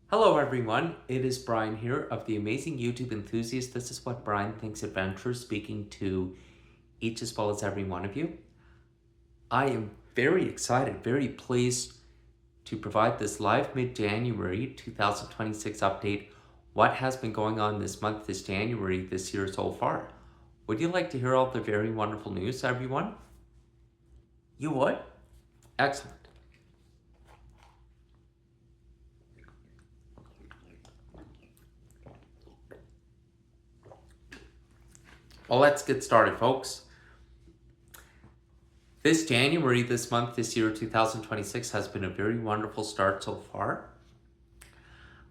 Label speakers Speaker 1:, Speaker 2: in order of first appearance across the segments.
Speaker 1: Hello, everyone. It is Brian here of the Amazing YouTube Enthusiast. This is What Brian Thinks Adventure, speaking to each as well as every one of you. I am very excited, very pleased to provide this live mid-January 2026 update. What has been going on this month, this January, this year so far? Would you like to hear all the very wonderful news, everyone? You would? Excellent. Well, let's get started, folks. This January, this month, this year, 2026, has been a very wonderful start so far.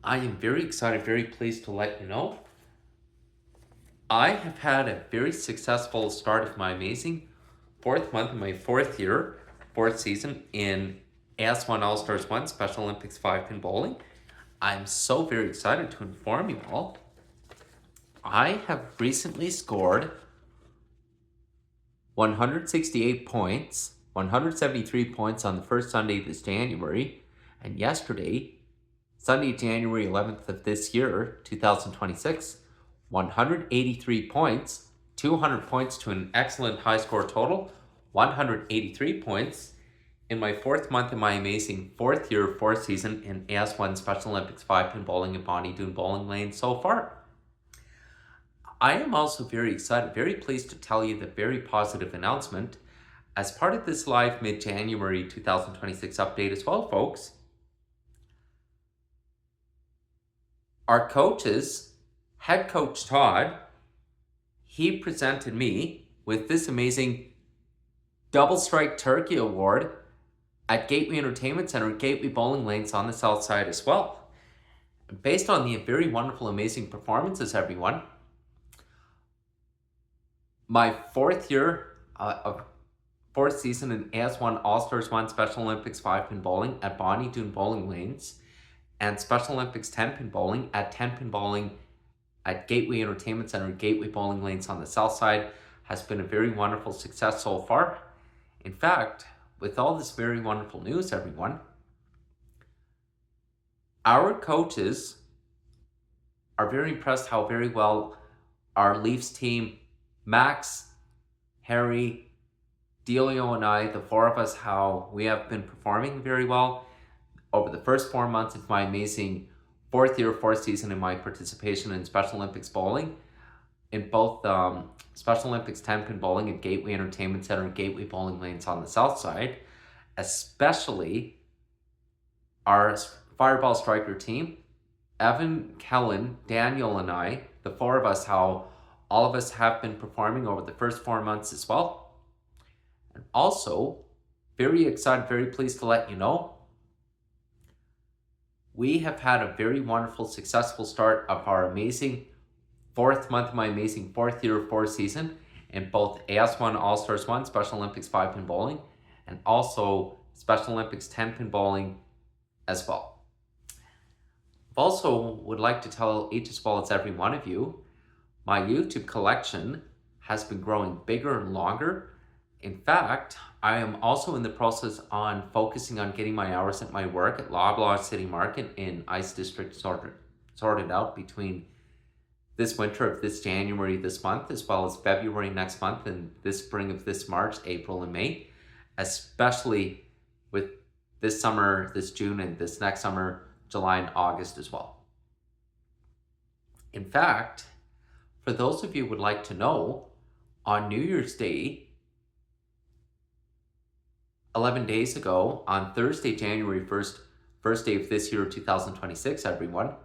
Speaker 1: I am very excited, very pleased to let you know. I have had a very successful start of my amazing fourth month of my fourth year, fourth season in AS1 All-Stars 1 Special Olympics 5-pin bowling. I'm so very excited to inform you all. I have recently scored 168 points, 173 points on the first Sunday this January, and yesterday, Sunday, January 11th of this year, 2026, 183 points, 200 points to an excellent high score total, 183 points in my fourth month of my amazing fourth year, fourth season in AS1 Special Olympics 5-pin bowling at Bonnie Doon Bowling Lane so far. I am also very excited, very pleased to tell you the very positive announcement as part of this live mid-January 2026 update as well, folks. Our coaches, head coach Todd, he presented me with this amazing Double Strike Turkey Award at Gateway Entertainment Center, Gateway Bowling Lanes on the south side as well. Based on the very wonderful, amazing performances, everyone, my fourth year of fourth season in AS1 All-Stars 1 Special Olympics 5-pin bowling at Bonnie Doon Bowling Lanes and Special Olympics 10-pin bowling at 10-pin bowling at Gateway Entertainment Center, Gateway Bowling Lanes on the south side has been a very wonderful success so far. In fact, with all this very wonderful news, everyone, our coaches are very impressed how very well our Leafs team, Max, Harry, Delio, and I, the four of us, how we have been performing very well over the first 4 months of my amazing fourth year, fourth season in my participation in Special Olympics bowling, in both Special Olympics 10-pin bowling at Gateway Entertainment Center and Gateway Bowling Lanes on the south side, especially our Fireball Striker team, Evan, Kellen, Daniel, and I, the four of us, how all of us have been performing over the first 4 months as well. And also, very excited, very pleased to let you know, we have had a very wonderful, successful start of our amazing fourth month of my amazing fourth year, fourth season in both AS1 All-Stars 1 Special Olympics 5-pin bowling and also Special Olympics 10-pin bowling as well. Also would like to tell each as well as every one of you, my YouTube collection has been growing bigger and longer. In fact, I am also in the process on focusing on getting my hours at my work at Loblaw City Market in Ice District sorted out between this winter of this January this month, as well as February next month, and this spring of this March, April, and May, especially with this summer, this June, and this next summer, July and August as well. In fact, for those of you who would like to know, on New Year's Day, 11 days ago, on Thursday, January 1st, first day of this year, 2026, everyone,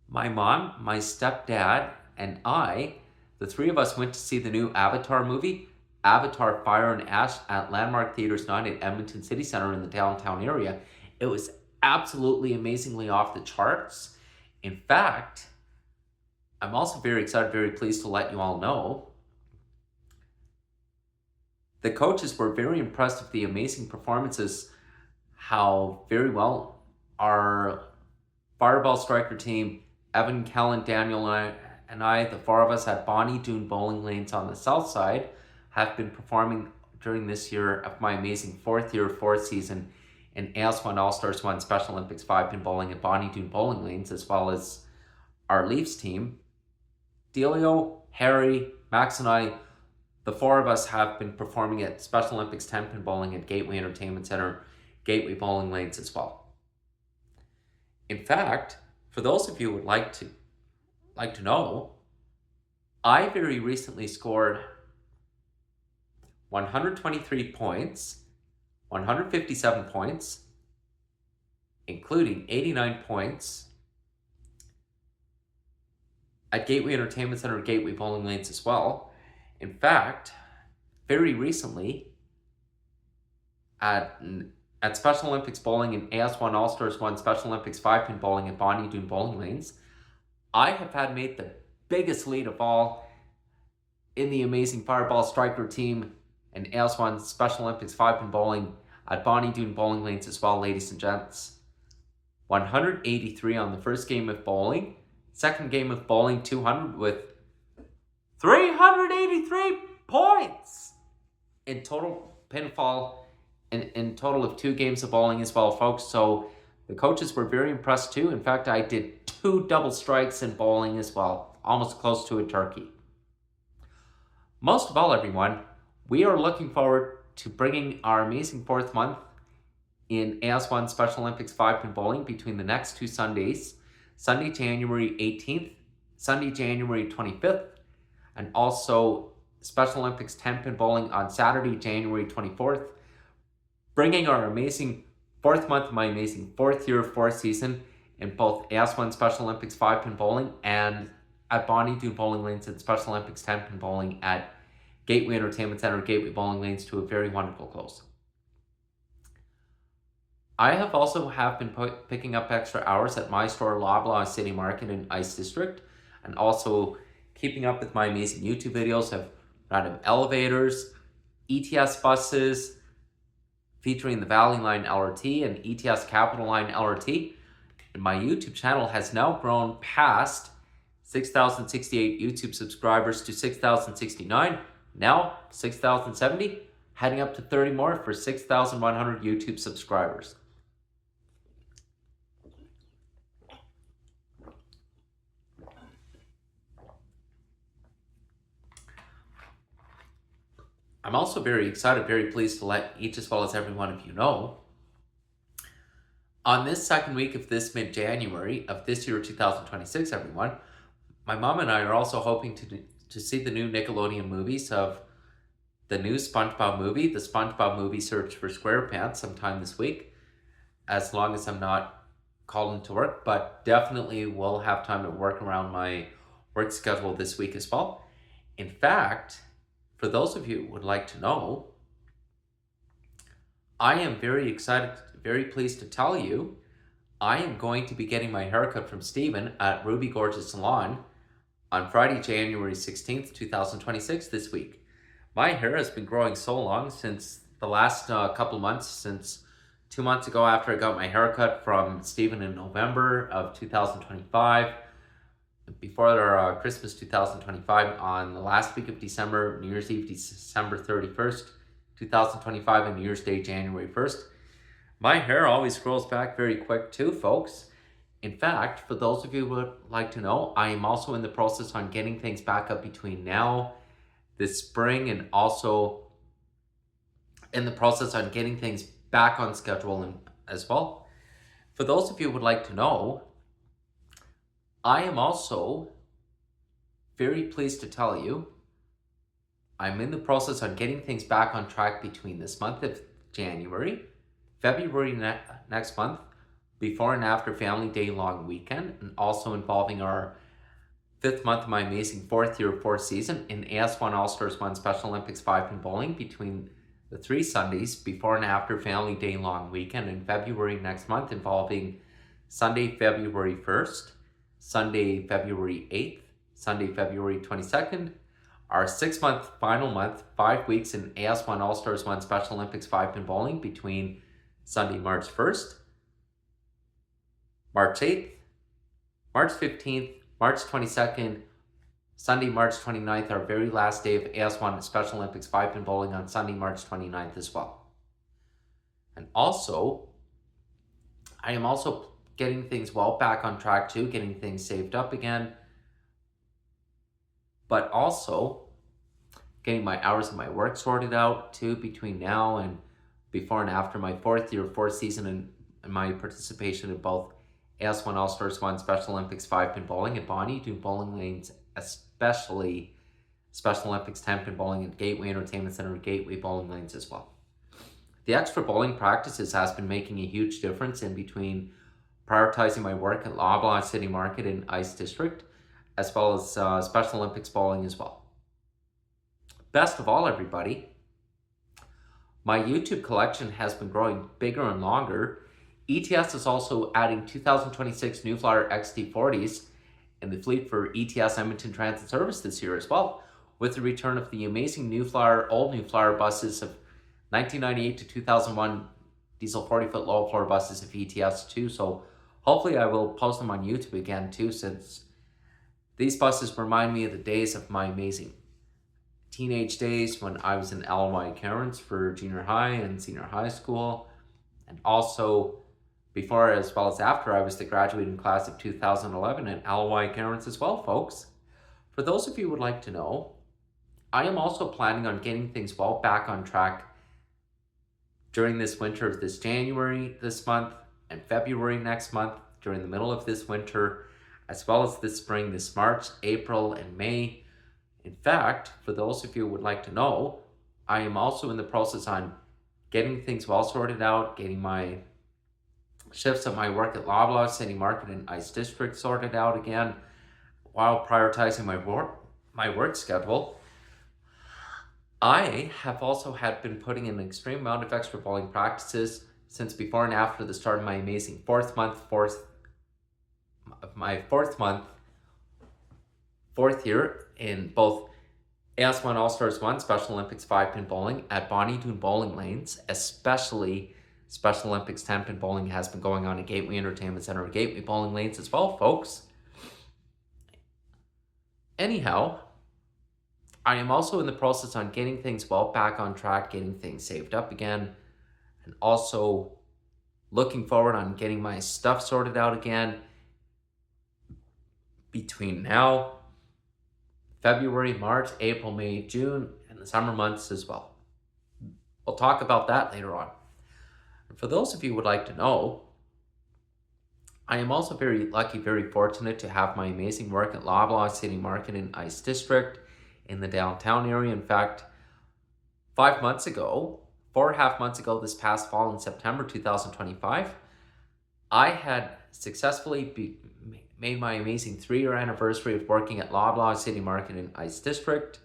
Speaker 1: my mom, my stepdad, and I, the three of us went to see the new Avatar movie, Avatar Fire and Ash, at Landmark Theatres 9 at Edmonton City Centre in the downtown area. It was absolutely amazingly off the charts. In fact, I'm also very excited, very pleased to let you all know the coaches were very impressed with the amazing performances, how very well our Fireball Striker team, Evan, Kellen, Daniel, and I, the four of us at Bonnie Doon Bowling Lanes on the south side, have been performing during this year of my amazing fourth year, fourth season and AS1 All-Stars 1 Special Olympics 5-pin bowling at Bonnie Doon Bowling Lanes, as well as our Leafs team, Delio, Harry, Max, and I, the four of us have been performing at Special Olympics 10-pin bowling at Gateway Entertainment Center, Gateway Bowling Lanes as well. In fact, for those of you who would like to know, I very recently scored 123 points, 157 points, including 89 points at Gateway Entertainment Center, Gateway Bowling Lanes as well. In fact, very recently at Special Olympics bowling and AS1 All-Stars 1 Special Olympics 5-pin bowling at Bonnie Doon Bowling Lanes, I have had made the biggest lead of all in the amazing Fireball Striker team and AS1 Special Olympics 5-pin bowling at Bonnie Doon Bowling Lanes as well, ladies and gents. 183 on the first game of bowling. Second game of bowling, 200 with 383 points in total pinfall in total of 2 games of bowling as well, folks. So the coaches were very impressed too. In fact, I did 2 double strikes in bowling as well, almost close to a turkey. Most of all, everyone, we are looking forward to bringing our amazing 4th month in AS1 Special Olympics 5-pin bowling between the next 2 Sundays, Sunday, January 18th, Sunday, January 25th, and also Special Olympics 10-pin bowling on Saturday, January 24th, bringing our amazing 4th month of my amazing 4th year, 4th season in both AS1 Special Olympics 5-pin bowling and at Bonnie Doon Bowling Lanes and Special Olympics 10-pin bowling at Gateway Entertainment Center, Gateway Bowling Lanes to a very wonderful close. I have also been picking up extra hours at my store, Loblaw City Market in Ice District, and also keeping up with my amazing YouTube videos of random elevators, ETS buses, featuring the Valley Line LRT and ETS Capital Line LRT. And my YouTube channel has now grown past 6,068 YouTube subscribers to 6,069, now 6,070, heading up to 30 more for 6,100 YouTube subscribers. I'm also very excited, very pleased to let each as well as every one of you know, on this second week of this mid-January of this year 2026, everyone, my mom and I are also hoping to see the new Nickelodeon movies of the new SpongeBob movie, the SpongeBob movie Search for SquarePants, sometime this week, as long as I'm not called into work, but definitely will have time to work around my work schedule this week as well. In fact, for those of you who would like to know, I am very excited, very pleased to tell you, I am going to be getting my haircut from Steven at Ruby Gorgeous Salon on Friday, January 16th, 2026 this week. My hair has been growing so long since the last couple months, since 2 months ago after I got my haircut from Steven in November of 2025. Before our Christmas 2025 on the last week of December, New Year's Eve, December 31st, 2025, and New Year's Day, January 1st. My hair always grows back very quick too, folks. In fact, for those of you who would like to know, I am also in the process on getting things back up between now, this spring, and also in the process on getting things back on schedule as well. For those of you who would like to know, I am also very pleased to tell you I'm in the process on getting things back on track between this month of January, February next month, before and after Family Day long weekend, and also involving our 5th month of my amazing 4th year, 4th season in AS1 All-Stars 1 Special Olympics 5-pin bowling between the 3 Sundays before and after Family Day long weekend in February next month, involving Sunday, February 1st, Sunday, February 8th, Sunday, February 22nd, our 6-month final month, 5 weeks in AS1 All-Stars 1 Special Olympics 5-pin bowling between Sunday, March 1st, March 8th, March 15th, March 22nd, Sunday, March 29th, our very last day of AS1 Special Olympics 5-pin bowling on Sunday, March 29th as well. And also, I am also getting things well back on track too, getting things saved up again, but also getting my hours of my work sorted out too between now and before and after my fourth season in my participation in both AS1 All Stars 1 Special Olympics 5-pin bowling at Bonnie, doing bowling lanes, especially Special Olympics 10-pin bowling at Gateway Entertainment Center, Gateway bowling lanes as well. The extra bowling practices has been making a huge difference in between prioritizing my work at Loblaw City Market in Ice District, as well as Special Olympics bowling as well. Best of all, everybody, my YouTube collection has been growing bigger and longer. ETS is also adding 2026 New Flyer XT40s in the fleet for ETS Edmonton Transit Service this year as well, with the return of the amazing old New Flyer buses of 1998 to 2001 diesel 40-foot low floor buses of ETS too. So hopefully I will post them on YouTube again too, since these buses remind me of the days of my amazing teenage days when I was in LY Cairns for junior high and senior high school, and also before as well as after I was the graduating class of 2011 at LY Cairns as well, folks. For those of you who would like to know, I am also planning on getting things well back on track during this winter of this January this month and February next month, during the middle of this winter, as well as this spring, this March, April, and May. In fact, for those of you who would like to know, I am also in the process on getting things well sorted out, getting my shifts at my work at Loblaw City Market in Ice District sorted out again, while prioritizing my work schedule. I have also been putting in an extreme amount of extra bowling practices since before and after the start of my amazing fourth year in both AS1 All Stars 1 Special Olympics 5-pin bowling at Bonnie Doon bowling lanes, especially Special Olympics 10-pin bowling has been going on at Gateway Entertainment Center, Gateway bowling lanes as well, folks. Anyhow, I am also in the process on getting things well back on track, getting things saved up again, and also looking forward on getting my stuff sorted out again between now, February, March, April, May, June, and the summer months as well. We'll talk about that later on. And for those of you who would like to know, I am also very lucky, very fortunate to have my amazing work at Loblaw City Market in Ice District in the downtown area. In fact, 4.5 months ago, this past fall in September 2025, I had successfully made my amazing 3-year anniversary of working at Loblaw City Market in Ice District,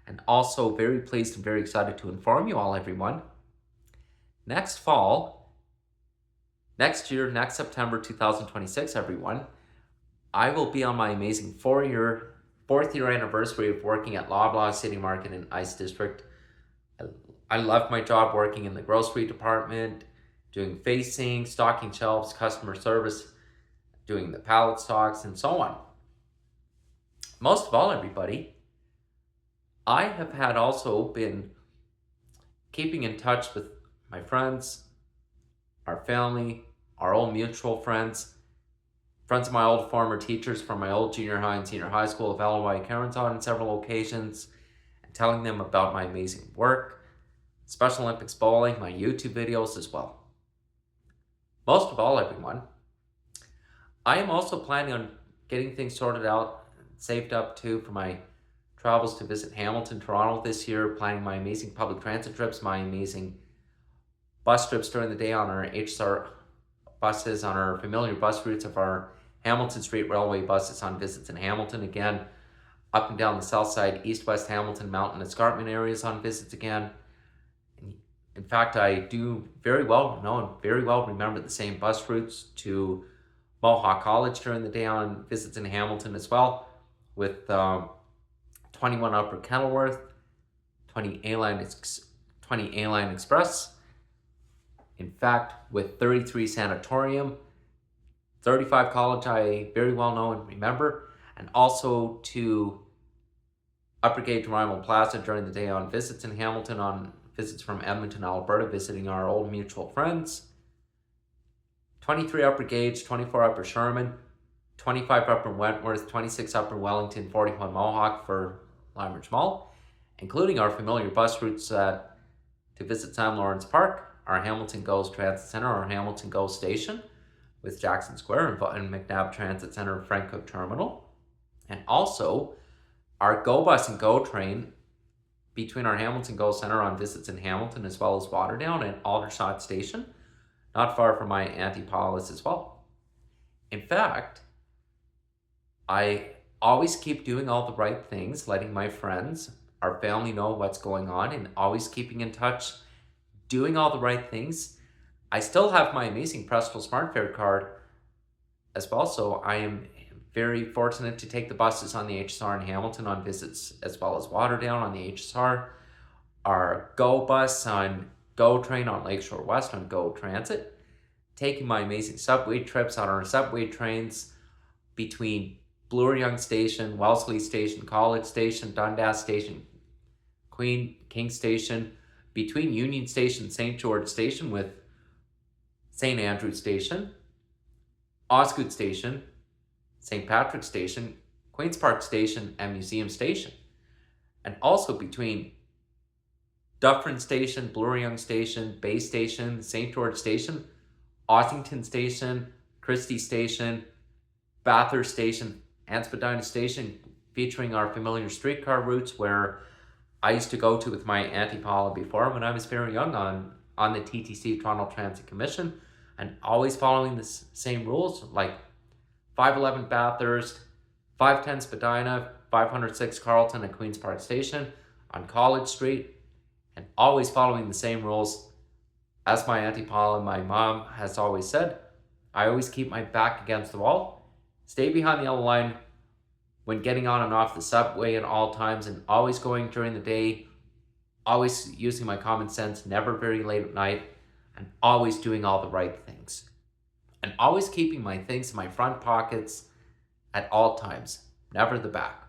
Speaker 1: and also very pleased and very excited to inform you all, everyone. Next September 2026, everyone, I will be on my amazing fourth year anniversary of working at Loblaw City Market in Ice District. I love my job working in the grocery department, doing facing, stocking shelves, customer service, doing the pallet stocks, and so on. Most of all, everybody, I have also been keeping in touch with my friends, our family, our old mutual friends of my old former teachers from my old junior high and senior high school of LY Cairns on several occasions, and telling them about my amazing work, Special Olympics bowling, my YouTube videos as well. Most of all, everyone, I am also planning on getting things sorted out, saved up too, for my travels to visit Hamilton, Toronto this year, planning my amazing public transit trips, my amazing bus trips during the day on our HSR buses, on our familiar bus routes of our Hamilton Street Railway buses on visits in Hamilton again, up and down the south side, east-west Hamilton, mountain escarpment areas on visits again. In fact, I do very well remember the same bus routes to Mohawk College during the day on visits in Hamilton as well, with 21 Upper Kenilworth, 20 A-Line Express. In fact, with 33 Sanatorium, 35 College I very well know and remember, and also to Upper Gate Rival Plaza during the day on visits in Hamilton, on visits from Edmonton, Alberta, visiting our old mutual friends. 23 upper Gage, 24 upper Sherman, 25 upper Wentworth, 26 upper Wellington, 41 Mohawk for Lime Ridge Mall, including our familiar bus routes to visit Sam Lawrence Park, our Hamilton GO Transit Center, our Hamilton GO Station with Jackson Square and McNabb Transit Center, Frank Cook Terminal, and also our GO Bus and GO Train between our Hamilton GO Center on visits in Hamilton as well as Waterdown and Aldershot Station, not far from my Auntie Paula's as well. In fact, I always keep doing all the right things, letting my friends, our family know what's going on, and always keeping in touch, doing all the right things. I still have my amazing Presto SmartFare card as well, so I am very fortunate to take the buses on the HSR in Hamilton on visits as well as Waterdown on the HSR, our GO Bus on GO Train on Lakeshore West on GO Transit, taking my amazing subway trips on our subway trains between Bloor Yonge Station, Wellesley Station, College Station, Dundas Station, King Station, between Union Station, St. George Station with St. Andrew Station, Osgood Station, St. Patrick's Station, Queen's Park Station, and Museum Station. And also between Dufferin Station, Bloor Yonge Station, Bay Station, St. George Station, Ossington Station, Christie Station, Bathurst Station, and Spadina Station, featuring our familiar streetcar routes where I used to go to with my Auntie Paula before when I was very young on the TTC, Toronto Transit Commission, and always following the same rules like 511 Bathurst, 510 Spadina, 506 Carlton and Queen's Park Station on College Street, and always following the same rules. As my Auntie Paula and my mom has always said, I always keep my back against the wall, stay behind the yellow line when getting on and off the subway at all times, and always going during the day, always using my common sense, never very late at night, and always doing all the right things. And always keeping my things in my front pockets at all times, never the back.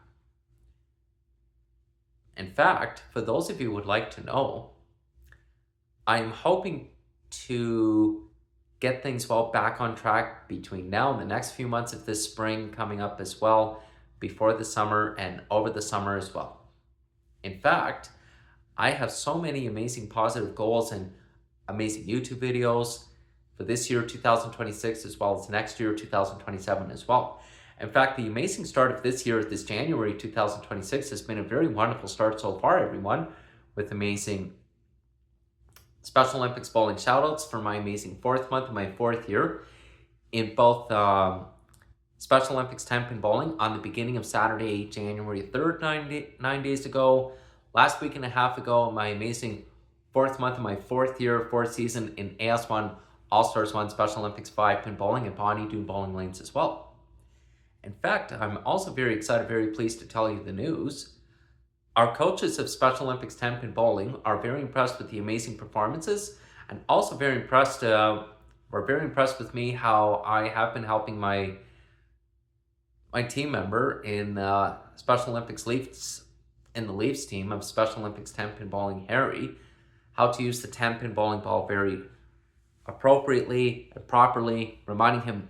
Speaker 1: In fact, for those of you who would like to know, I'm hoping to get things well back on track between now and the next few months of this spring coming up as well, before the summer and over the summer as well. In fact, I have so many amazing positive goals and amazing YouTube videos for this year, 2026, as well as next year, 2027 as well. In fact, the amazing start of this year, this January 2026, has been a very wonderful start so far, everyone, with amazing Special Olympics bowling shoutouts for my amazing fourth month of my fourth year in both Special Olympics 10-pin bowling on the beginning of Saturday, January 3rd, 9 days ago. Last week and a half ago, my amazing fourth month of my fourth year, fourth season in AS1 All-Stars 1 Special Olympics 5-pin bowling at Bonnie Doon Bowling Lanes as well. In fact, I'm also very excited, very pleased to tell you the news. Our coaches of Special Olympics 10-pin bowling are very impressed with the amazing performances, and also very impressed, were very impressed with me how I have been helping my team member in Special Olympics Leafs, in the Leafs team of Special Olympics 10-pin bowling, Harry, how to use the 10-pin bowling ball very appropriately and properly, reminding him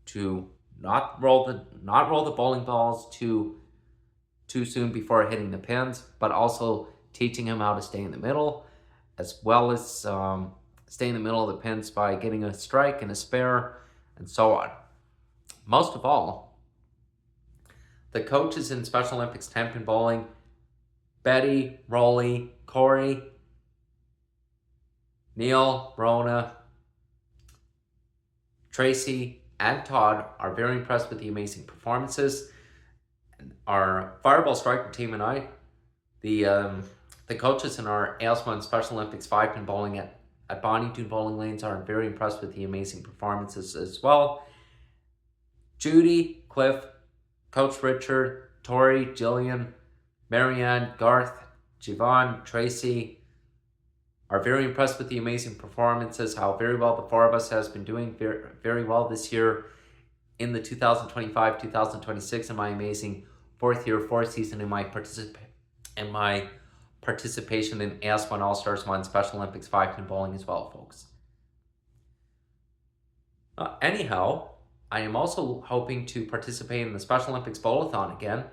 Speaker 1: to not roll the bowling balls too soon before hitting the pins, but also teaching him how to stay in the middle, as well as stay in the middle of the pins by getting a strike and a spare, and so on. Most of all, the coaches in Special Olympics 10-pin bowling, Betty, Rolly, Corey, Neil, Rona, Tracy, and Todd are very impressed with the amazing performances. Our Fireball Striker team and I, the coaches in our AS1 Special Olympics 5-pin bowling at Bonnie Doon Bowling Lanes are very impressed with the amazing performances as well. Judy, Cliff, Coach Richard, Tori, Jillian, Marianne, Garth, Javon, Tracy are very impressed with the amazing performances, how very well the four of us has been doing very, very well this year in the 2025-2026 in my amazing fourth year, fourth season in my participation in AS1 All-Stars 1 Special Olympics 5-pin bowling as well, folks. Anyhow, I am also hoping to participate in the Special Olympics Bowl-a-thon again.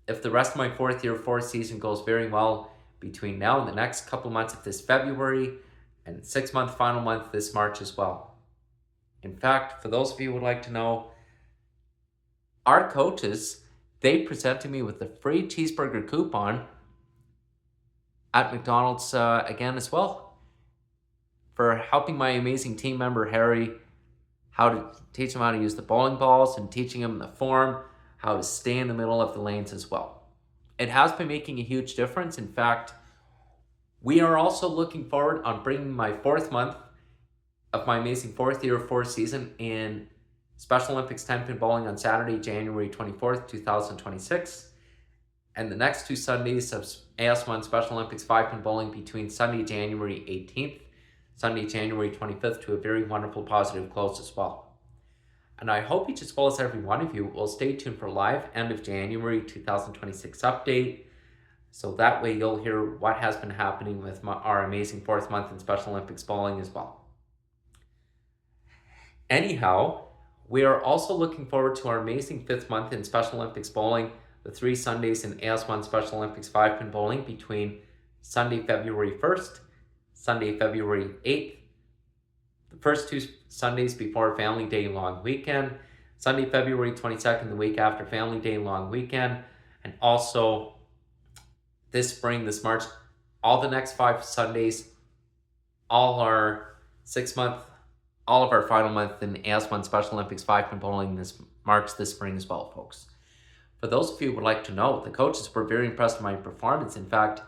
Speaker 1: If the rest of my fourth season goes very well between now and the next couple months of this February and 6-month final month this March as well. In fact, for those of you who would like to know, our coaches, they presented me with a free cheeseburger coupon at McDonald's again as well for helping my amazing team member Harry, how to teach him how to use the bowling balls and teaching him the form, how to stay in the middle of the lanes as well. It has been making a huge difference. In fact, we are also looking forward on bringing my 4th month of my amazing 4th season in Special Olympics 10-pin bowling on Saturday, January 24th, 2026. And the next 2 Sundays of AS1 Special Olympics 5-pin bowling between Sunday, January 18th, Sunday, January 25th to a very wonderful positive close as well. And I hope each as well as every one of you will stay tuned for live end of January 2026 update. So that way you'll hear what has been happening with our amazing 4th month in Special Olympics bowling as well. Anyhow, we are also looking forward to our amazing 5th month in Special Olympics bowling, the 3 Sundays in AS1 Special Olympics 5-pin bowling between Sunday, February 1st, Sunday, February 8th, the first 2 Sundays before Family Day long weekend, Sunday, February 22nd, the week after Family Day long weekend, and also this spring, this March, all the next 5 Sundays, all our 6-month, all of our final month in AS1 Special Olympics 5-pin bowling this March, this spring as well, folks. For those of you who would like to know, the coaches were very impressed with my performance. In fact,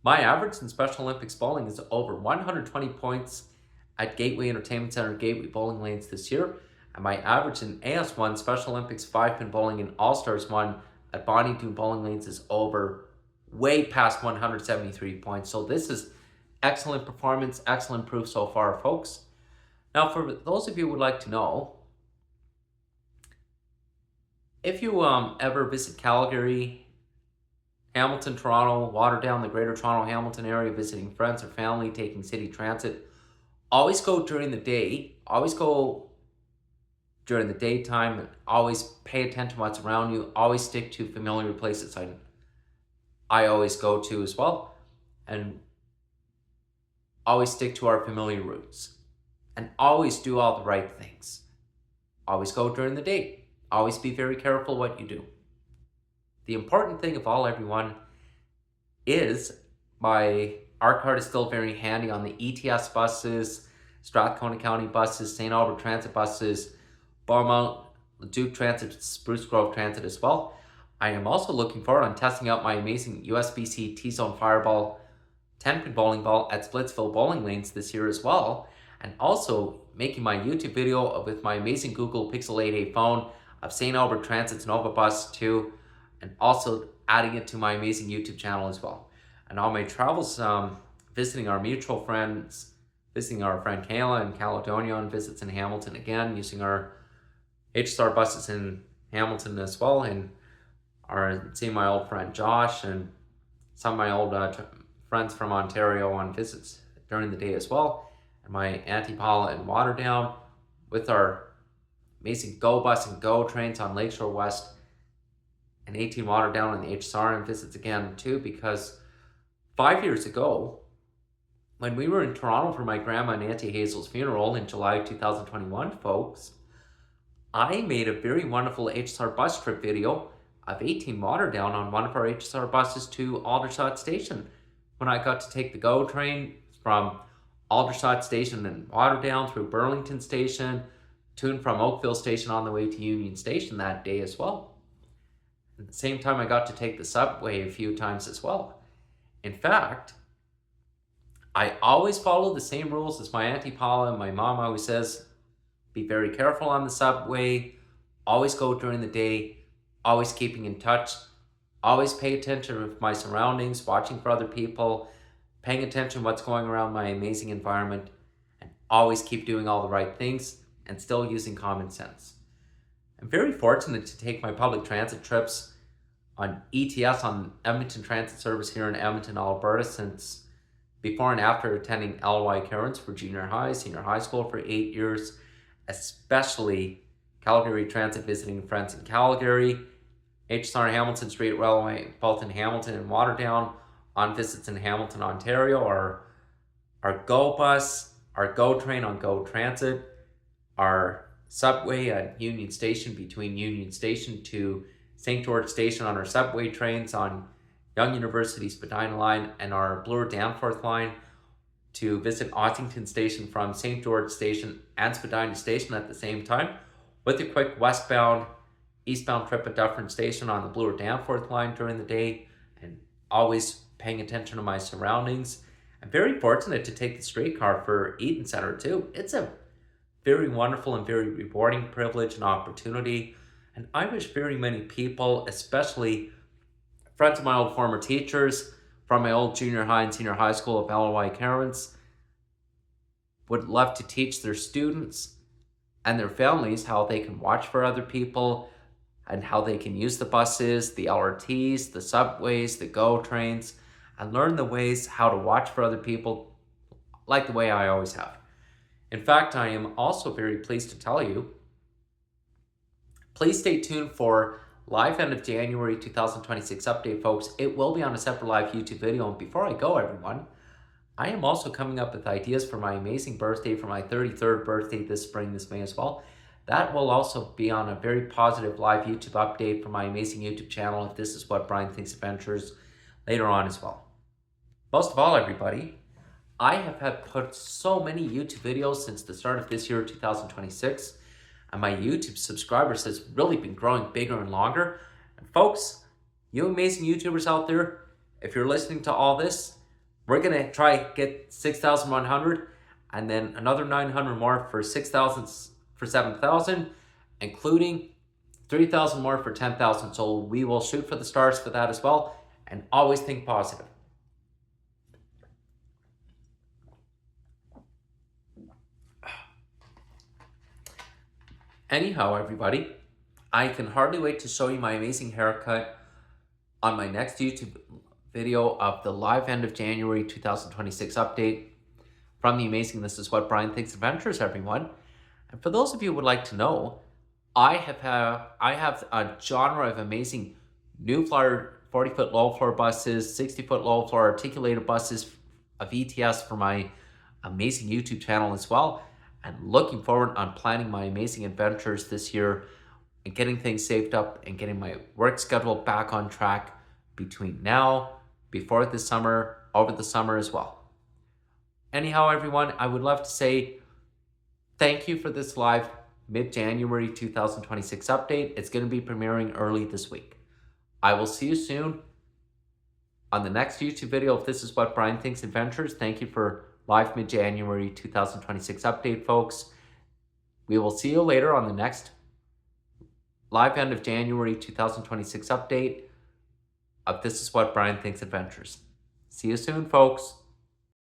Speaker 1: my average in Special Olympics bowling is over 120 points at Gateway Entertainment Center, Gateway Bowling Lanes this year. And my average in AS1 Special Olympics 5-pin bowling in All-Stars 1 at Bonnie Doon Bowling Lanes is over way past 173 points. So this is excellent performance, excellent proof so far, folks. Now, for those of you who would like to know, if you ever visit Calgary, Hamilton, Toronto, Waterdown, the Greater Toronto, Hamilton area, visiting friends or family, taking city transit, always go during the day. Always go during the daytime. And always pay attention to what's around you. Always stick to familiar places. I always go to as well. And always stick to our familiar routes. And always do all the right things. Always go during the day. Always be very careful what you do. The important thing of all, everyone, is our card is still very handy on the ETS buses, Strathcona County buses, St. Albert Transit buses, Beaumont, Leduc Transit, Spruce Grove Transit as well. I am also looking forward on testing out my amazing USBC T-Zone Fireball 10-pin bowling ball at Splitsville Bowling Lanes this year as well. And also making my YouTube video with my amazing Google Pixel 8a phone of St. Albert Transit's Nova Bus 2, and also adding it to my amazing YouTube channel as well. And on my travels, visiting our mutual friends, visiting our friend Kayla in Caledonia on visits in Hamilton again, using our HSR buses in Hamilton as well, and seeing my old friend Josh and some of my old friends from Ontario on visits during the day as well. And my Auntie Paula in Waterdown with our amazing Go Bus and Go trains on Lakeshore West and 18 Waterdown and the HSR and visits again too, because 5 years ago, when we were in Toronto for my grandma and Auntie Hazel's funeral in July 2021, folks, I made a very wonderful HSR bus trip video of 18 Waterdown on one of our HSR buses to Aldershot Station, when I got to take the Go train from Aldershot Station and Waterdown through Burlington Station to and from Oakville Station on the way to Union Station that day as well. At the same time, I got to take the subway a few times as well. In fact, I always follow the same rules as my Auntie Paula, and my mom always says, be very careful on the subway, always go during the day, always keeping in touch, always pay attention to my surroundings, watching for other people, paying attention to what's going around my amazing environment, and always keep doing all the right things and still using common sense. I'm very fortunate to take my public transit trips on ETS on Edmonton Transit Service here in Edmonton, Alberta, since before and after attending LY Cairns for junior high, senior high school for 8 years, especially Calgary Transit visiting friends in Calgary, HSR Hamilton Street Railway, both in Hamilton and Waterdown, on visits in Hamilton, Ontario, our GO bus, our GO train on GO Transit, our subway at Union Station between Union Station to St. George Station on our subway trains on Young University Spadina line, and our Bloor Danforth line to visit Ossington Station from St. George Station and Spadina Station at the same time, with a quick westbound, eastbound trip at Dufferin Station on the Bloor Danforth line during the day, and always paying attention to my surroundings. I'm very fortunate to take the streetcar for Eaton Centre too. It's a very wonderful and very rewarding privilege and opportunity, and I wish very many people, especially friends of my old former teachers from my old junior high and senior high school of LOI Carins, would love to teach their students and their families how they can watch for other people and how they can use the buses, the LRTs, the subways, the GO trains, and learn the ways how to watch for other people like the way I always have. In fact, I am also very pleased to tell you, please stay tuned for live end of January 2026 update, folks. It will be on a separate live YouTube video. And before I go, everyone, I am also coming up with ideas for my amazing birthday, for my 33rd birthday this spring, this May as well. That will also be on a very positive live YouTube update for my amazing YouTube channel, if this is what Brian Thinks Adventures, later on as well. Most of all, everybody, I have had put so many YouTube videos since the start of this year, 2026, and my YouTube subscribers has really been growing bigger and longer. And folks, you amazing YouTubers out there, if you're listening to all this, we're gonna try get 6,100 and then another 900 more for 6,000 for 7,000, including 3,000 more for 10,000. So we will shoot for the stars for that as well, and always think positive. Anyhow, everybody, I can hardly wait to show you my amazing haircut on my next YouTube video of the live end of January 2026 update from the amazing This Is What Brian Thinks Adventures, everyone. And for those of you who would like to know, I have a genre of amazing new flyer 40-foot low floor buses, 60-foot low floor articulated buses of ETS for my amazing YouTube channel as well. And looking forward on planning my amazing adventures this year and getting things saved up and getting my work schedule back on track between now, before the summer, over the summer as well. Anyhow, everyone, I would love to say thank you for this live mid-January 2026 update. It's going to be premiering early this week. I will see you soon on the next YouTube video if this is what Brian Thinks Adventures. Thank you for live mid-January 2026 update, folks. We will see you later on the next live end of January 2026 update of This Is What Brian Thinks Adventures. See you soon, folks.